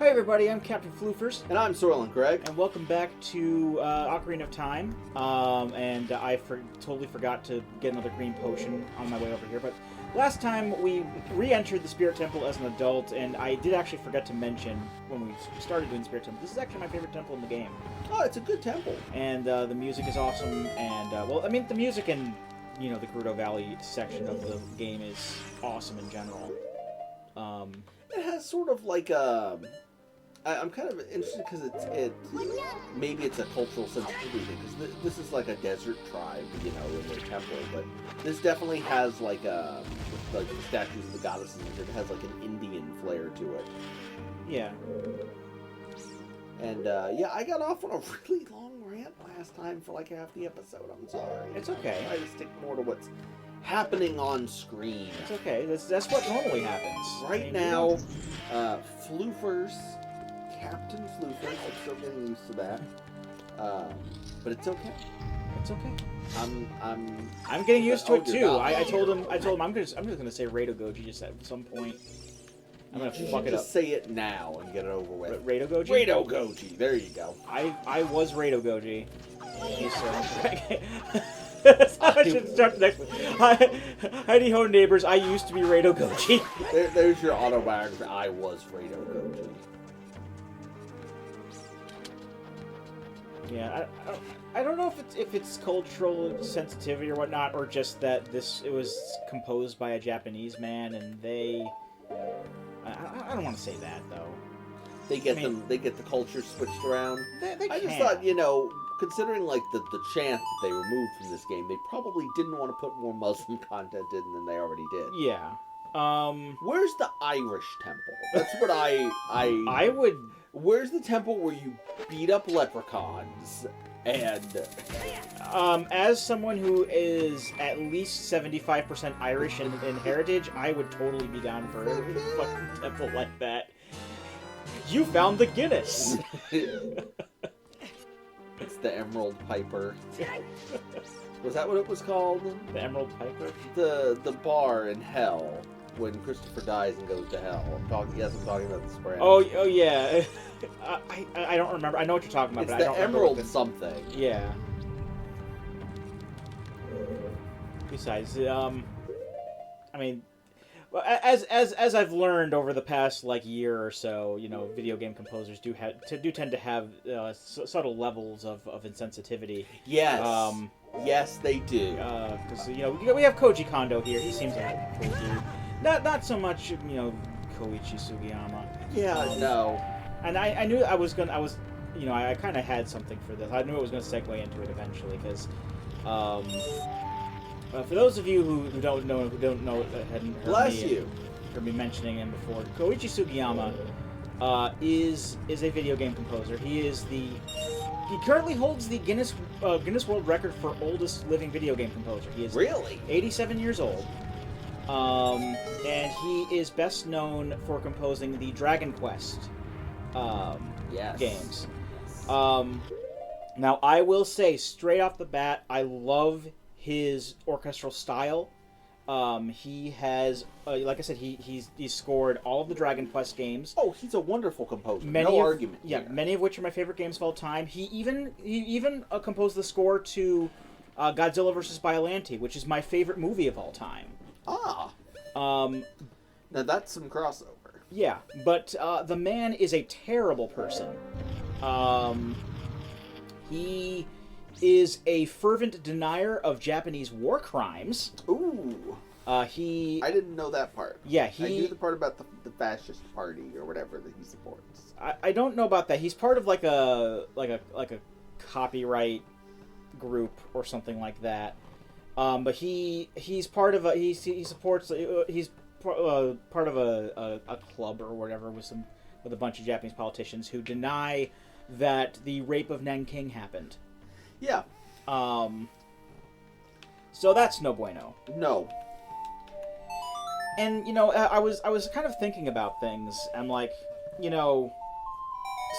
Hi everybody, I'm Captain Floofers. And I'm Soylent Greg. And welcome back to Ocarina of Time. I totally forgot to get another green potion on my way over here, but last time we re-entered the Spirit Temple as an adult, and I did actually forget to mention when we started doing Spirit Temple, this is actually my favorite temple in the game. Oh, it's a good temple. And the music is awesome, and, the music in, the Gerudo Valley section of the game is awesome in general. It has sort of like a... I'm kind of interested because maybe it's a cultural sensitivity thing, because this is like a desert tribe, in their temple, but this definitely has like the statues of the goddesses, it has like an Indian flair to it. Yeah. And I got off on a really long rant last time for like half the episode. I'm sorry. It's okay. I try to stick more to what's happening on screen. It's okay. That's what normally happens. Right now, Floofers, Captain Floofers. I'm still getting used to that. But it's okay. It's okay. I'm getting used to it too. God. I told him I'm just gonna say Rado Goji just at some point. I'm gonna fuck it up. Just say it now and get it over with. Rado Goji? Rado Goji. There you go. I was Rado Goji. I should start the next one. Heidi ho neighbors, I used to be Rado Goji. There's your autobiography. I was Rado Goji. Yeah, I don't know if it's cultural sensitivity or whatnot, or just that it was composed by a Japanese man, and they. I don't want to say that though. They get the culture switched around. They I just thought, considering like the chant that they removed from this game, they probably didn't want to put more Muslim content in than they already did. Yeah. Where's the Irish temple? That's what I would. Where's the temple where you beat up leprechauns and? As someone who is at least 75% Irish in heritage, I would totally be down for a fucking temple like that. You found the Guinness. It's the Emerald Piper. Was that what it was called? The Emerald Piper? The bar in hell when Christopher dies and goes to hell. I'm talking about the brand. Oh yeah. I don't remember. I know what you're talking about, it's but the I don't remember. Emerald something. Yeah. Besides, as I've learned over the past year or so, video game composers do tend to have subtle levels of insensitivity. Yes. Yes, they do. Because we have Koji Kondo here. He seems like a cool dude. Not so much Koichi Sugiyama. Yeah, no. And I knew I kind of had something for this. I knew I was going to segue into it eventually because. For those of you who don't know, hadn't heard me mentioning him before, Koichi Sugiyama is a video game composer. He currently holds the Guinness World Record for oldest living video game composer. He is really 87 years old, and he is best known for composing the Dragon Quest games. Now, I will say straight off the bat, I love his orchestral style. He has, like I said, he's scored all of the Dragon Quest games. Oh, he's a wonderful composer. No argument. Yeah, many of which are my favorite games of all time. He even composed the score to Godzilla vs. Biollante, which is my favorite movie of all time. Now that's some crossover. Yeah, but the man is a terrible person. He is a fervent denier of Japanese war crimes. Ooh. I didn't know that part. Yeah, I knew the part about the fascist party or whatever that he supports. I don't know about that. He's part of like a copyright group or something like that. But he's part of he's part of a club or whatever with a bunch of Japanese politicians who deny that the rape of Nanking happened. Yeah. So that's no bueno. No. And I was kind of thinking about things. I'm like,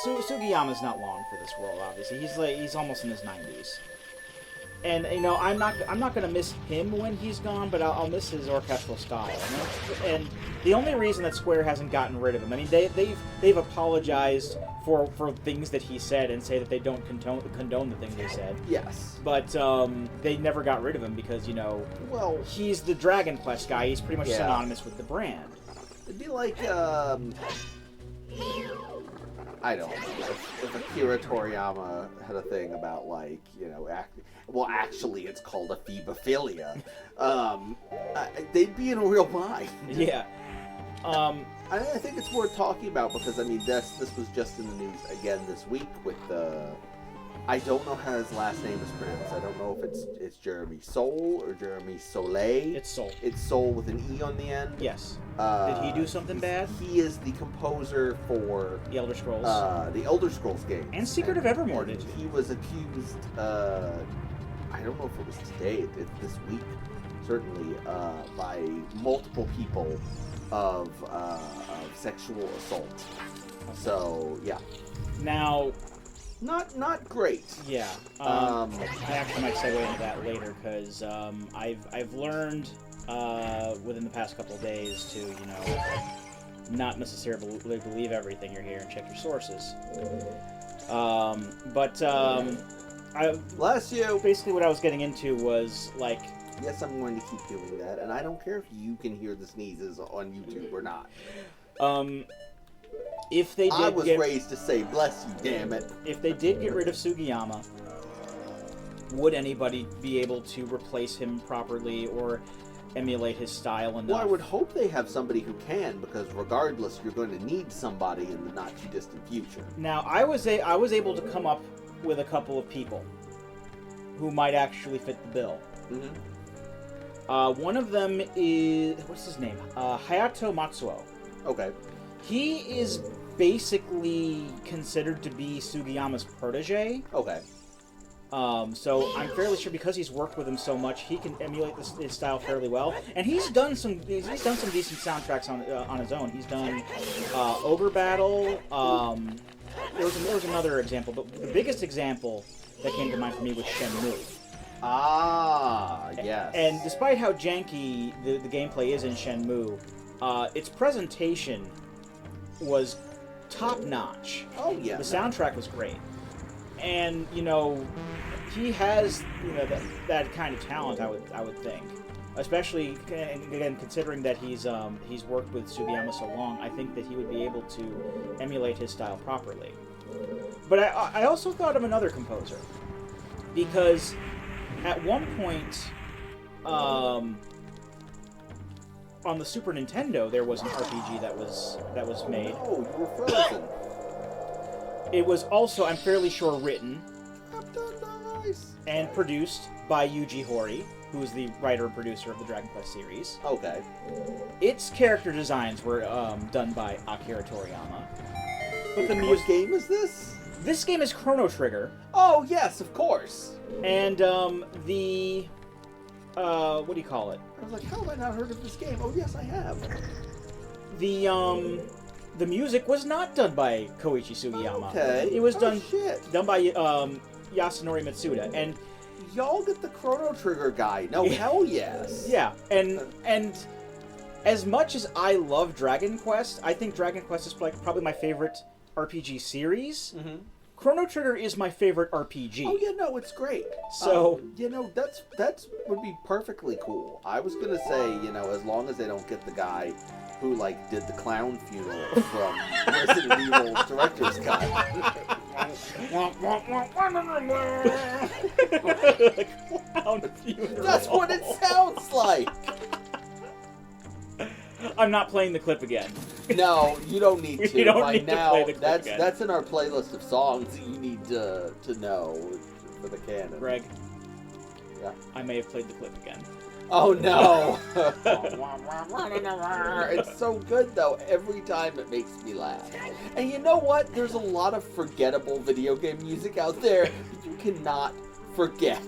Sugiyama's not long for this world. Obviously, he's almost in his 90s. And you know, I'm not gonna miss him when he's gone, but I'll miss his orchestral style. And the only reason that Square hasn't gotten rid of him, I mean, they've apologized for things that he said and say that they don't condone the things they said. Yes. But they never got rid of him because, you know, well, he's the Dragon Quest guy. He's pretty much synonymous with the brand. It'd be like I don't know if Akira Toriyama had a thing about, like, you know, actually it's called a phebophilia. They'd be in a real bind. Yeah. I think it's worth talking about because, I mean, this was just in the news again this week with I don't know how his last name is pronounced. I don't know if it's Jeremy Soule or Jeremy Soleil. It's Soul. It's Soul with an E on the end. Yes. Did he do something bad? He is the composer for The Elder Scrolls. The Elder Scrolls games. And Secret of Evermore, did he was accused, I don't know if it was today, this week, certainly, by multiple people of sexual assault. So, yeah. Now... Not great. Yeah. I actually might segue into that later because I've learned within the past couple of days to, you know, not necessarily believe everything you hear and check your sources. Bless you. Basically, what I was getting into was like. Yes, I'm going to keep doing that, and I don't care if you can hear the sneezes on YouTube or not. If they did I was raised to say, bless you, damn it. If they did get rid of Sugiyama, would anybody be able to replace him properly or emulate his style enough? Well, I would hope they have somebody who can, because regardless, you're going to need somebody in the not-too-distant future. Now, I was able to come up with a couple of people who might actually fit the bill. Mm-hmm. One of them is... What's his name? Hayato Matsuo. Okay. He is basically considered to be Sugiyama's protege. Okay. So I'm fairly sure because he's worked with him so much, he can emulate his style fairly well. And he's done some decent soundtracks on his own. He's done Ogre Battle. There was another example, but the biggest example that came to mind for me was Shenmue. Ah, yes. And despite how janky the gameplay is in Shenmue, its presentation was top-notch. Oh, yeah. The soundtrack was great. And, you know, he has, you know, that kind of talent, I would think. Especially, again, considering that he's worked with Sugiyama so long, I think that he would be able to emulate his style properly. But I also thought of another composer. Because at one point, on the Super Nintendo, there was an RPG that was made. Oh, you were frozen. It was also, I'm fairly sure, written Nice. and produced by Yuji Horii, who is the writer and producer of the Dragon Quest series. Okay. Its character designs were done by Akira Toriyama. But the What game is this? This game is Chrono Trigger. Oh, yes, of course. And the... what do you call it? I was like, how have I not heard of this game? Oh, yes, I have. The music was not done by Koichi Sugiyama. Okay. It was done by Yasunori Mitsuda. And y'all get the Chrono Trigger guy. No, hell yes. Yeah, and as much as I love Dragon Quest, I think Dragon Quest is probably my favorite RPG series. Mm-hmm. Chrono Trigger is my favorite RPG. Oh yeah, no, it's great. So you know, that's would be perfectly cool. I was gonna say, you know, as long as they don't get the guy who like did the clown funeral from Resident Evil director's cut. Clown funeral. That's what it sounds like. I'm not playing the clip again. No, you don't need to. You don't By need to now, play the clip again. that's in our playlist of songs that you need to know for the canon. Greg. Yeah. I may have played the clip again. Oh no! It's so good though. Every time it makes me laugh. And you know what? There's a lot of forgettable video game music out there that you cannot forget.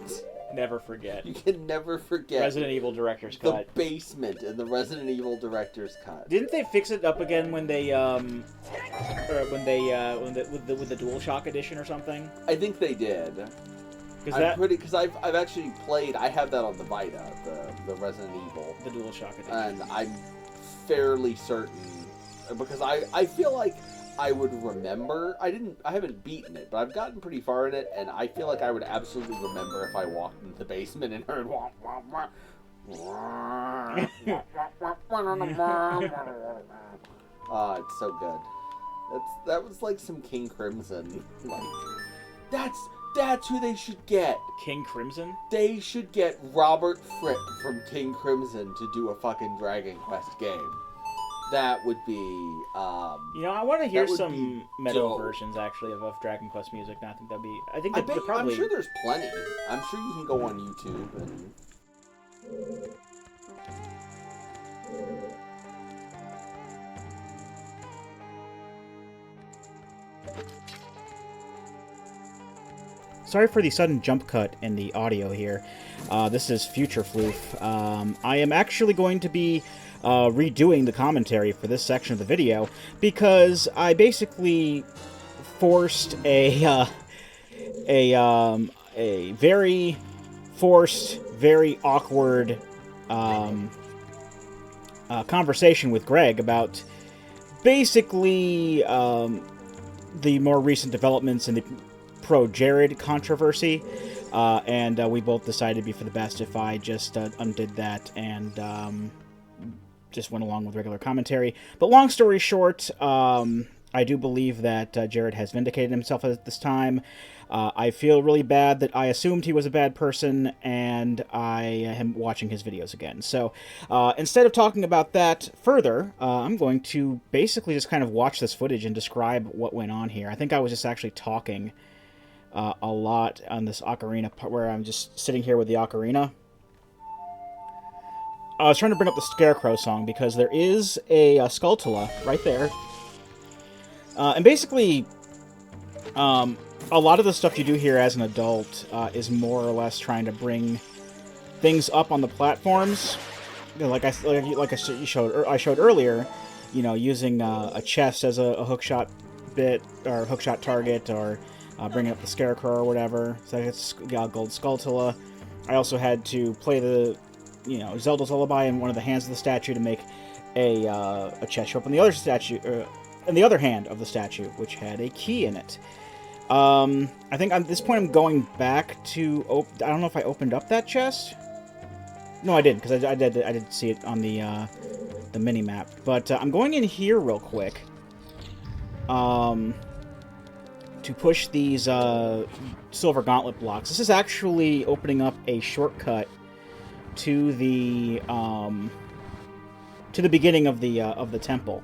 Never forget. You can never forget Resident Evil Director's the Cut. basement in the Resident Evil Director's Cut. Didn't they fix it up again when they with the DualShock edition or something? I think they did. Because I've actually played. I have that on the Vita, the Resident Evil, the DualShock edition, and I'm fairly certain because I feel like I would remember. I haven't beaten it, but I've gotten pretty far in it, and I feel like I would absolutely remember if I walked into the basement and heard wah, wah, wah. It's so good. That was like some King Crimson. Like that's who they should get. King Crimson? They should get Robert Fripp from King Crimson to do a fucking Dragon Quest game. That would be. I want to hear some metal versions actually of Dragon Quest music. And I think that'd be. I think probably. I'm sure there's plenty. I'm sure you can go on YouTube and. Sorry for the sudden jump cut in the audio here. This is Future Floof. I am actually going to be redoing the commentary for this section of the video because I basically forced a very forced, very awkward conversation with Greg about basically the more recent developments in the pro-Jared controversy, and we both decided it'd be for the best if I just undid that and just went along with regular commentary. But long story short, I do believe that Jared has vindicated himself at this time. I feel really bad that I assumed he was a bad person, and I am watching his videos again. So instead of talking about that further, I'm going to basically just kind of watch this footage and describe what went on here. I think I was just actually talking a lot on this Ocarina part where I'm just sitting here with the Ocarina. I was trying to bring up the Scarecrow song because there is a Skulltula right there. And basically, a lot of the stuff you do here as an adult is more or less trying to bring things up on the platforms. Like I showed earlier, using a chest as a hookshot bit or hookshot target, or bringing up the Scarecrow or whatever. So it's Gold Skulltula. I also had to play the Zelda's Lullaby in one of the hands of the statue to make a chest show up on the other statue, in the other hand of the statue, which had a key in it. I think at this point I'm going back to. I don't know if I opened up that chest. No, I didn't, because I did see it on the mini map. But I'm going in here real quick. To push these silver gauntlet blocks. This is actually opening up a shortcut to the beginning of the temple.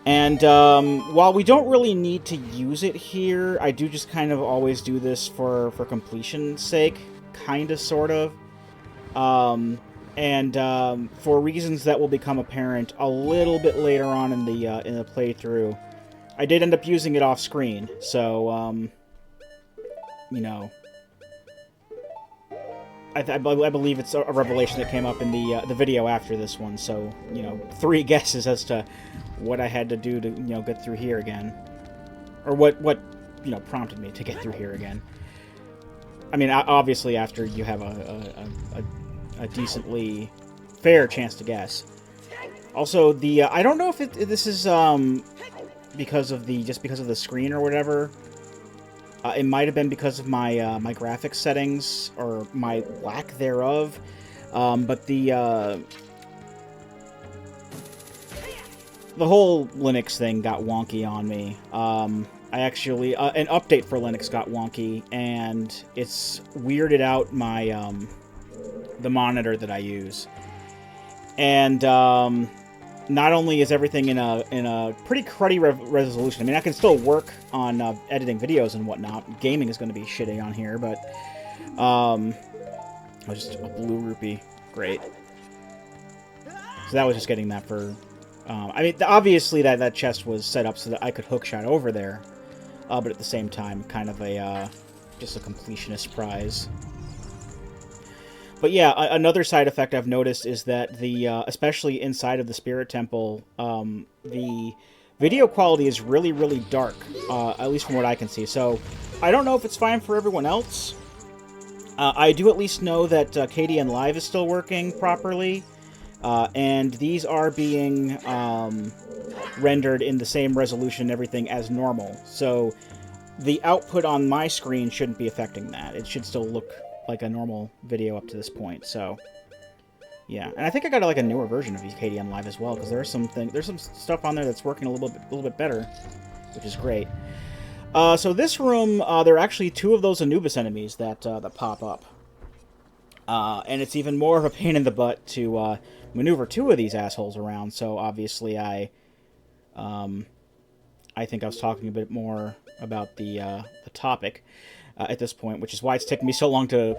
And while we don't really need to use it here, I do just kind of always do this for completion's sake, kind of, sort of. And for reasons that will become apparent a little bit later on in the playthrough, I did end up using it off screen. So I believe it's a revelation that came up in the video after this one. So 3 guesses as to what I had to do to get through here again, or what prompted me to get through here again. I mean, obviously after you have a decently fair chance to guess. Also, I don't know if this is because of the screen or whatever. It might have been because of my my graphics settings or my lack thereof, but the whole Linux thing got wonky on me. I actually an update for Linux got wonky, and it's weirded out my the monitor that I use. And not only is everything in a pretty cruddy resolution. I mean, I can still work on editing videos and whatnot. Gaming is going to be shitty on here, but just a blue rupee, great. So that was just getting that for. I mean, obviously that chest was set up so that I could hookshot over there, but at the same time, kind of just a completionist prize. But yeah, another side effect I've noticed is that especially inside of the Spirit Temple, the video quality is really, really dark, at least from what I can see. So I don't know if it's fine for everyone else. I do at least know that KDN Live is still working properly, and these are being rendered in the same resolution and everything as normal. So the output on my screen shouldn't be affecting that. It should still look like a normal video up to this point. So yeah, and I think I got like a newer version of KDN Live as well, because there's some stuff on there that's working a little bit better, which is great. So this room, there are actually 2 of those Anubis enemies that pop up. And it's even more of a pain in the butt to maneuver 2 of these assholes around, so obviously I think I was talking a bit more about the topic at this point, which is why it's taken me so long to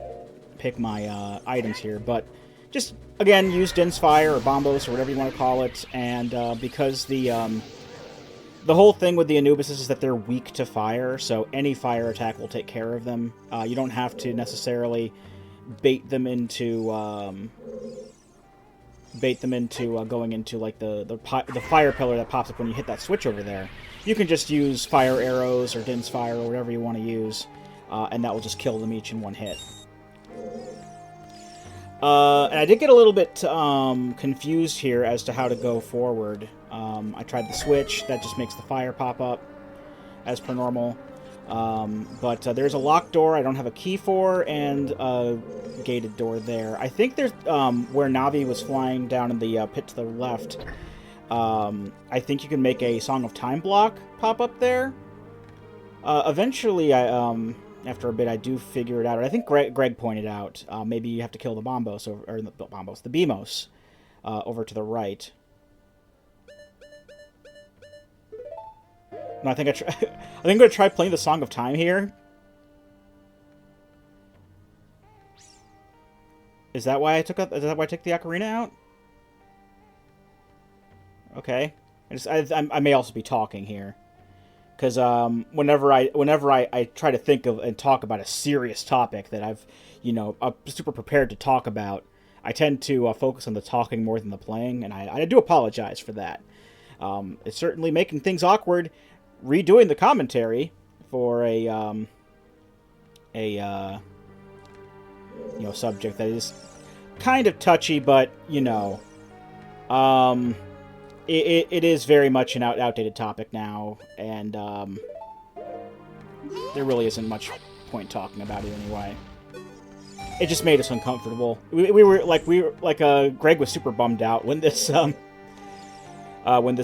pick my items here. But just, again, use Din's Fire or Bombos or whatever you want to call it, and because the whole thing with the Anubis is that they're weak to fire, so any fire attack will take care of them. You don't have to necessarily bait them into going into like the fire pillar that pops up when you hit that switch over there. You can just use fire arrows or Din's Fire or whatever you want to use, and that will just kill them each in one hit. And I did get a little bit confused here as to how to go forward. I tried the switch, that just makes the fire pop up, as per normal. But there's a locked door I don't have a key for, and a gated door there. I think there's, where Navi was flying down in the pit to the left, I think you can make a Song of Time block pop up there. Eventually, after a bit, I do figure it out. I think Greg pointed out, maybe you have to kill the Bombos, or the Beamos, over to the right. No, I think I'm gonna try playing the Song of Time here. Is that why I took the Ocarina out? Okay. I may also be talking here, because whenever I try to think of and talk about a serious topic that I'm super prepared to talk about, I tend to focus on the talking more than the playing, and I do apologize for that. It's certainly making things awkward redoing the commentary for a subject that is kind of touchy, but it is very much an outdated topic now, and there really isn't much point talking about it anyway. It just made us uncomfortable. Greg was super bummed out when this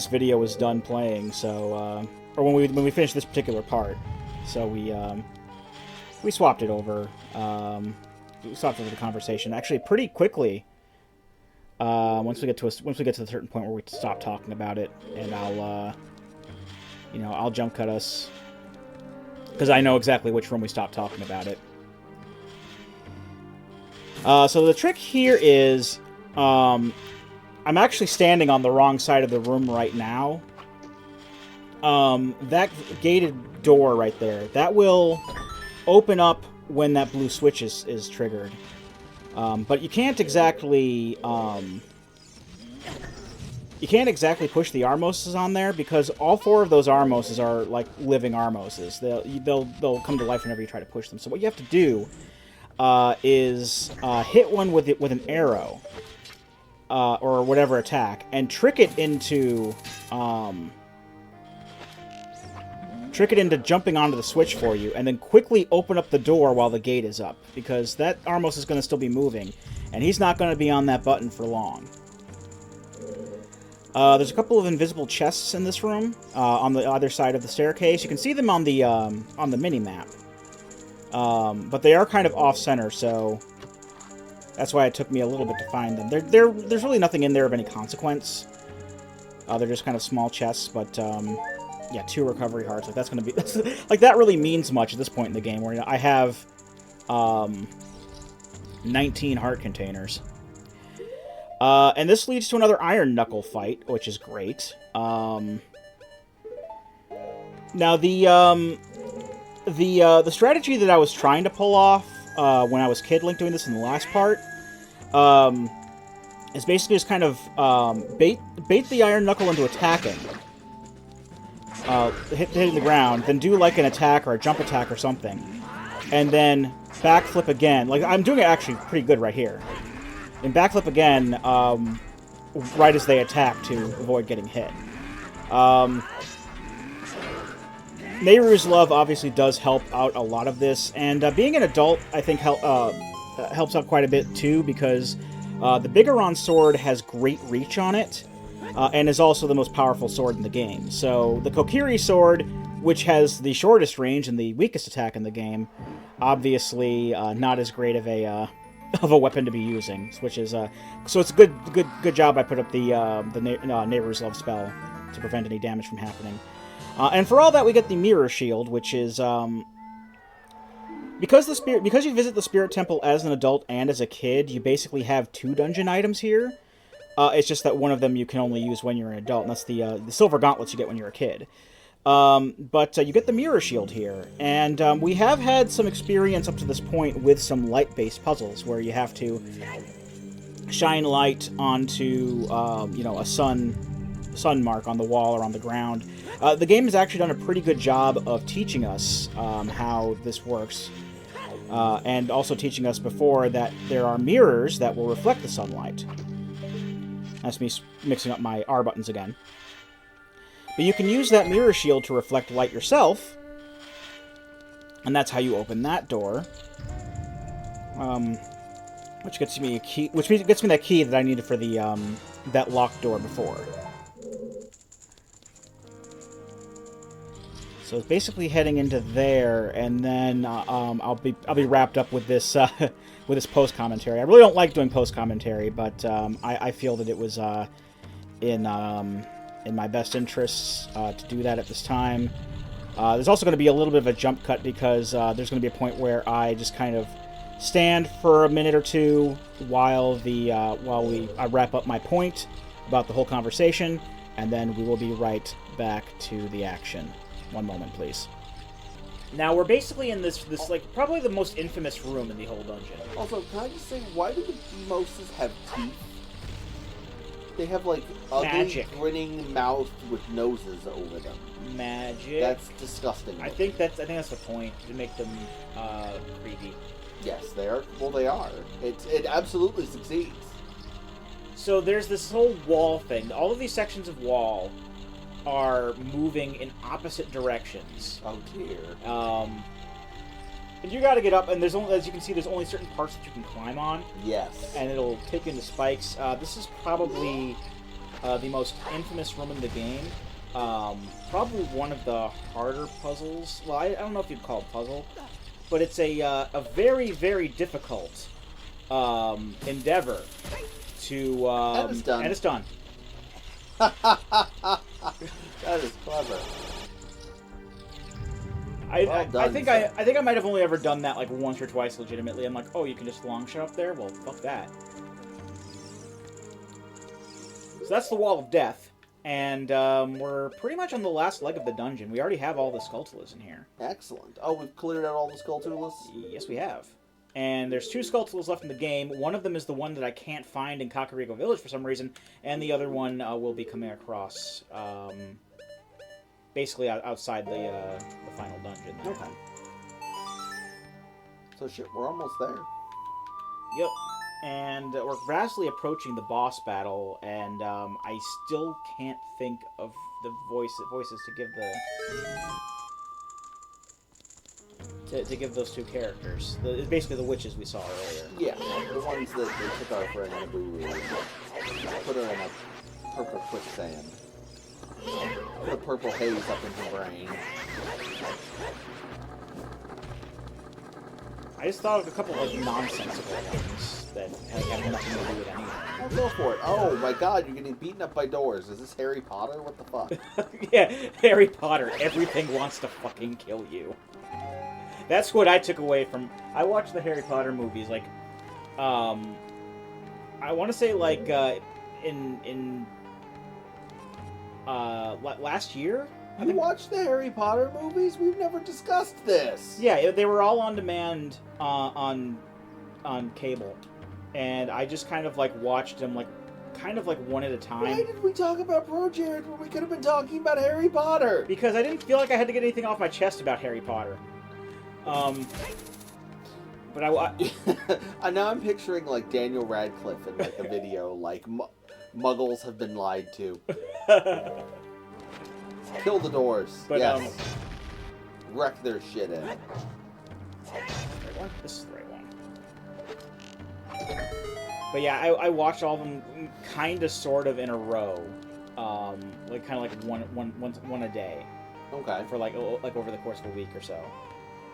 video was done playing, so or when we finished this particular part, so we swapped it over. We swapped over the conversation actually pretty quickly. Once we get to a certain point where we stop talking about it, and I'll jump cut us, because I know exactly which room we stopped talking about it. So the trick here is, I'm actually standing on the wrong side of the room right now. That gated door right there, that will open up when that blue switch is triggered. But you can't exactly push the Armoses on there, because all 4 of those Armoses are like living Armoses. They'll come to life whenever you try to push them. So what you have to do is hit one with an arrow or whatever attack, and trick it into jumping onto the switch for you, and then quickly open up the door while the gate is up, because that Armos is going to still be moving, and he's not going to be on that button for long. There's a couple of invisible chests in this room on the other side of the staircase. You can see them on the mini-map, but they are kind of off-center, so that's why it took me a little bit to find them. There's really nothing in there of any consequence. They're just kind of small chests, but yeah, 2 recovery hearts. Like, that's gonna be like, that really means much at this point in the game, where I have 19 heart containers. And this leads to another Iron Knuckle fight, which is great. Now the strategy that I was trying to pull off when I was Kid Link doing this in the last part is basically just kind of bait the Iron Knuckle into attacking. hitting the ground, then do like an attack or a jump attack or something, and then backflip again. Like, I'm doing it actually pretty good right here. And backflip again, right as they attack to avoid getting hit. Nehru's Love obviously does help out a lot of this, and being an adult, I think, helps out quite a bit too, because the Bigoron sword has great reach on it, and is also the most powerful sword in the game. So the Kokiri sword, which has the shortest range and the weakest attack in the game, obviously not as great of a weapon to be using. Which is so it's a good job I put up the Nehru's Love spell to prevent any damage from happening. And for all that, we get the Mirror Shield, which is because you visit the Spirit Temple as an adult and as a kid, you basically have 2 dungeon items here. It's just that one of them you can only use when you're an adult, and that's the Silver Gauntlets you get when you're a kid. But you get the Mirror Shield here, and we have had some experience up to this point with some light-based puzzles, where you have to shine light onto a sun mark on the wall or on the ground. The game has actually done a pretty good job of teaching us how this works, and also teaching us before that there are mirrors that will reflect the sunlight. That's me mixing up my R buttons again. But you can use that Mirror Shield to reflect light yourself, and that's how you open that door. Which gets me a key. Which gets me that key that I needed for the that locked door before. So it's basically heading into there, and then I'll be wrapped up with this with this post commentary. I really don't like doing post commentary, but I feel that it was in my best interests to do that at this time. There's also going to be a little bit of a jump cut, because there's going to be a point where I just kind of stand for a minute or two while I wrap up my point about the whole conversation, and then we will be right back to the action. One moment, please. Now, we're basically in this like, probably the most infamous room in the whole dungeon. Also, can I just say, why do the Moses have teeth? They have, like, ugly, grinning mouths with noses over them. Magic. That's disgusting. I think that's the point, to make them creepy. Yes, they are. Well, they are. It absolutely succeeds. So there's this whole wall thing. All of these sections of wall are moving in opposite directions. Oh dear. And you got to get up, and there's only, as you can see, there's only certain parts that you can climb on. Yes. And it'll take you into spikes. This is probably the most infamous room in the game. Probably one of the harder puzzles. Well, I don't know if you'd call it puzzle, but it's a very, very difficult endeavor to. And it's done. And it's done. That is clever. I think I might have only ever done that like once or twice legitimately. I'm like, oh, you can just long shot up there? Well, fuck that. So that's the Wall of Death, and we're pretty much on the last leg of the dungeon. We already have all the Skulltulas in here. Excellent. Oh, we've cleared out all the Skulltulas? Yes, we have. And there's 2 Skulltulas left in the game. One of them is the one that I can't find in Kakariko Village for some reason, and the other one will be coming across, basically outside the final dungeon. Okay. So shit, we're almost there. Yep. And we're vastly approaching the boss battle, and I still can't think of the voices to give the... To give those 2 characters. It's basically the witches we saw earlier. Yeah, the ones that they took our friend Naboo, put her in a purple quicksand. Put a purple haze up in her brain. I just thought of a couple of like, nonsensical ones that have nothing to do with anything. I'll go for it. Oh my god, you're getting beaten up by doors. Is this Harry Potter? What the fuck? Yeah, Harry Potter. Everything wants to fucking kill you. That's what I took away from... I watched the Harry Potter movies, like... I want to say, like, last year? You watched the Harry Potter movies? We've never discussed this! Yeah, they were all on demand on cable. And I just kind of, like, watched them, like, kind of like one at a time. Why did we talk about Project when we could have been talking about Harry Potter? Because I didn't feel like I had to get anything off my chest about Harry Potter. But now I'm picturing like Daniel Radcliffe in like a video like Muggles have been lied to. Kill the doors. But, yes. Wreck their shit in. Right one? This is the right one. But yeah, I watched all of them kind of sort of in a row. Like kind of like one a day. Okay. For like over the course of a week or so.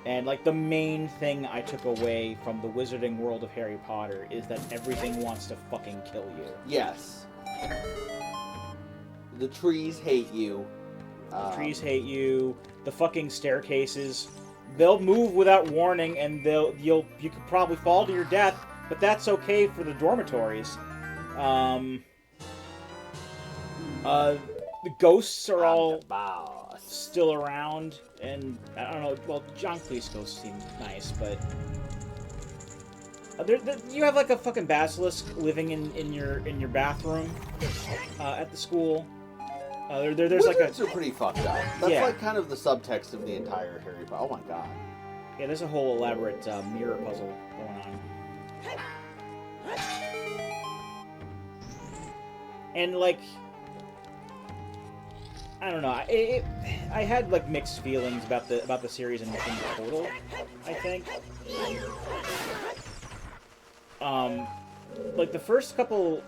And like the main thing I took away from the wizarding world of Harry Potter is that everything wants to fucking kill you. Yes. The trees hate you. The trees hate you. The fucking staircases, they'll move without warning, and you could probably fall to your death, but that's okay for the dormitories. The ghosts are all still around, and I don't know. Well, John Cleese ghosts seem nice, but you have like a fucking basilisk living in your bathroom at the school. There's Wizards like are pretty fucked up. That's like kind of the subtext of the entire Harry Potter. Oh my god. Yeah, there's a whole elaborate mirror puzzle going on. And like, I don't know. I had like mixed feelings about the series in total. I think. Like the first couple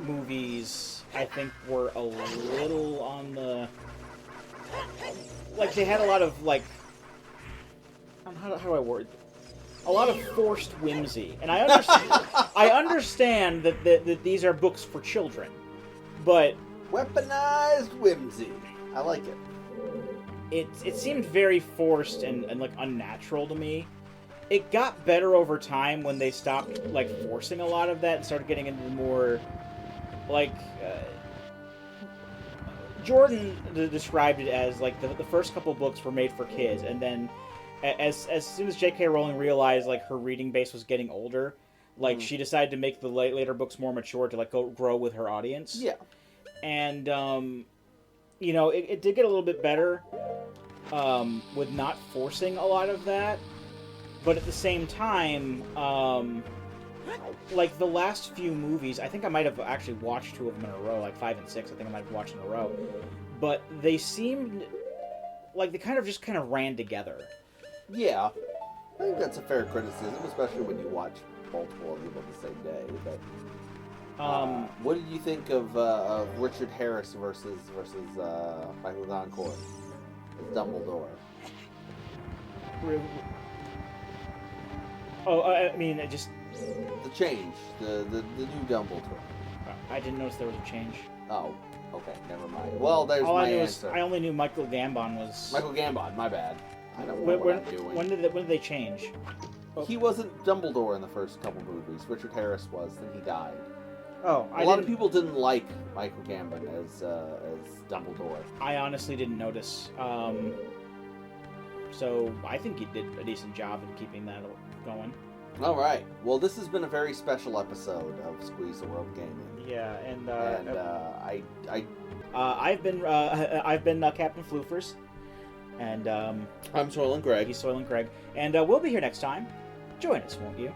movies, I think were a little on the like they had a lot of like how do I word a lot of forced whimsy, and I understand that these are books for children, but weaponized whimsy. I like it. It seemed very forced and like unnatural to me. It got better over time when they stopped like forcing a lot of that and started getting into the more like Jordan described it as like the first couple books were made for kids, and then as soon as J.K. Rowling realized like her reading base was getting older, like she decided to make the later books more mature to like grow with her audience. Yeah. And you know, it did get a little bit better with not forcing a lot of that, but at the same time, like the last few movies, I think I might have actually watched 2 of them in a row, like 5 and 6. I think I might have watched in a row, but they seemed like they kind of ran together. Yeah, I think that's a fair criticism, especially when you watch multiple of them on the same day. But what did you think of Richard Harris versus Michael Goncourt as Dumbledore? Oh, I mean, it just the change, the new Dumbledore. I didn't notice there was a change. Oh, okay, never mind. Well, there's my answer. I only knew Michael Gambon was. Michael Gambon, my bad. I don't know what I'm doing. When did they change? He wasn't Dumbledore in the first couple movies. Richard Harris was. Then he died. Oh, a lot of people didn't like Michael Gambon as Dumbledore. I honestly didn't notice. So I think he did a decent job in keeping that going. All right. Well, this has been a very special episode of Squeeze the World Gaming. Yeah, and I've been Captain Floofers, and I'm Soylent Greg. He's Soylent Greg, and we'll be here next time. Join us, won't you?